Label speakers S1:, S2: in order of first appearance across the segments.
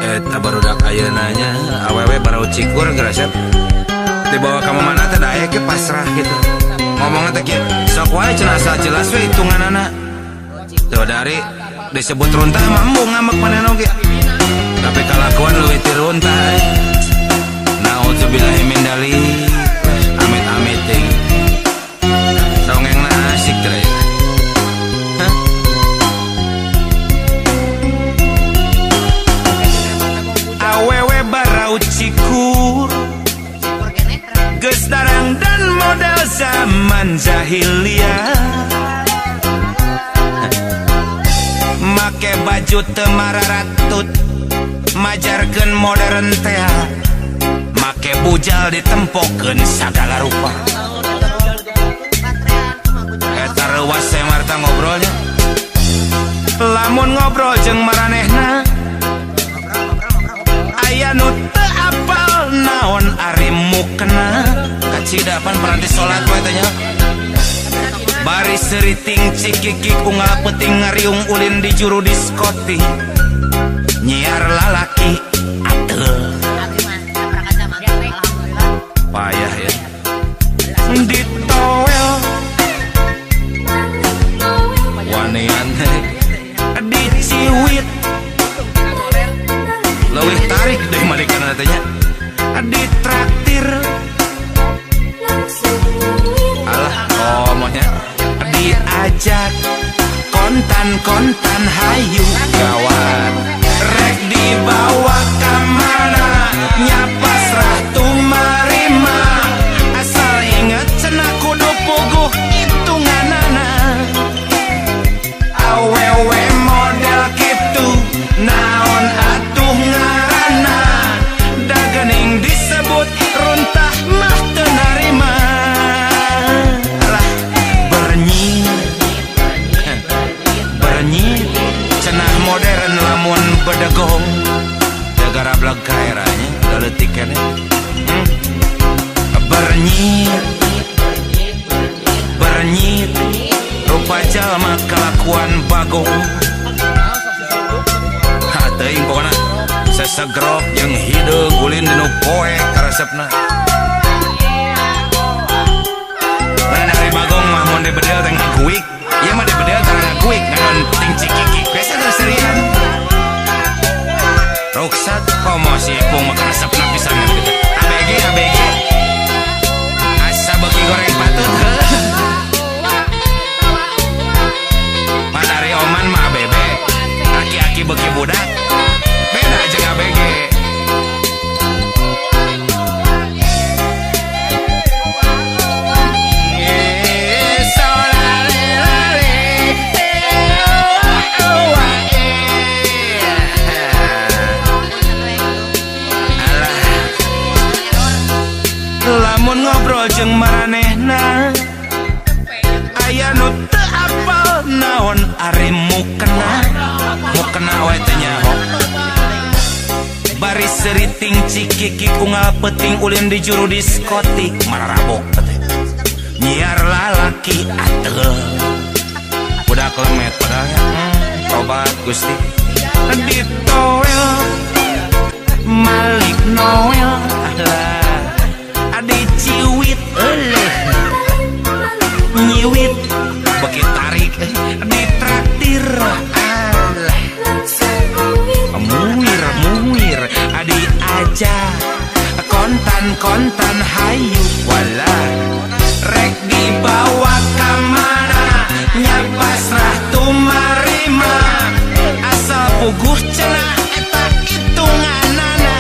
S1: Eta barudak ayeunanya awewe baru cikur gerasep dibawa ka mana teh daek ke pasrah gitu. Ngomongna teh kieu, sok wae cenah asa jelas we hitunganana. Teu dari disebut runtah mambung ngamek manehna oge. Tapi kalakuan leuwih ti runtah. Nauzubillahi min dzalik. Amit-amit teh. Dongengna asik teh. Awewe barau cikur geus darang dan model zaman jahiliyah. Make baju teu mararatut majarkeun modern teh. Make bujal ditempokeun sagala rupa. Eta reuas saya marta ngobrolnya. Lamun ngobrol jeung maranehna aya nu teu apal naon ari mukena. Kacidapan paranti salat we teh nya. Bari seriting cikikik unggal peuting ngariung ulin di juru diskotik. Nyiar lalaki ateul. Payah ya. Ditowel wanian diciwit leuwih tarik deui malikana teh nya. Ditraktir alah omongnya. Diajak kontan hayu kawan rek dibawa ka mana nya pasrah tumarima asal inget cenah kudu puguh hitunganana. Awewe model kitu naon atuh ngaranna da geuning disebut runtah mah teu narima. Cenah modern lamun bedegong jaga rablag kaeranya leutik keneh. Bernyit rupa jalma kelakuan bagong. Teuing pokona sesegrok jeung hideung ulin dinu poe karesepna. Lain hari bagong mah mun dibedel teh ngaguik. Ieu mah dibedel teh ngaguik ngan ting cikikik biasa terserian. Ruksat komo si ipung mah karesepna pisan gitu. ABG asa beuki goreng patut heuh. Matari oman mah bebe, aki-aki beuki budak. Beda jeung ABG. Lamun ngobrol jeung maranehna aya nu teu apal naon ari mukena. Mukena we teh nyaho. Bari seriting cikikik unggal peuting ulin di juru diskotik mararabok teh. Nyiar lalaki ateul. Budak lemet padahal tobat Gusti. Ditowel Malik Noel adalah diciwit euleuh nyiwit beuki tarik ditraktir alah muir diajak kontan hayu wala rek dibawa ka mana nya pasrah tumarima asal puguh cenah eta hitunganana.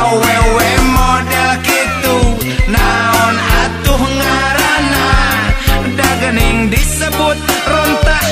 S1: Awewe model kitu naon atuh ngaranna da geuning disebut runtah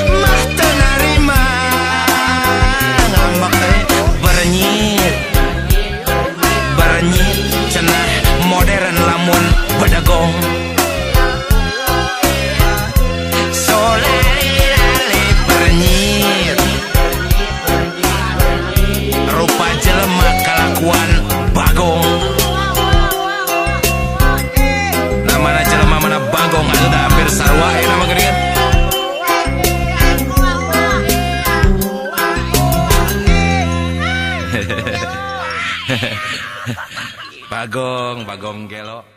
S1: Bagong gelo.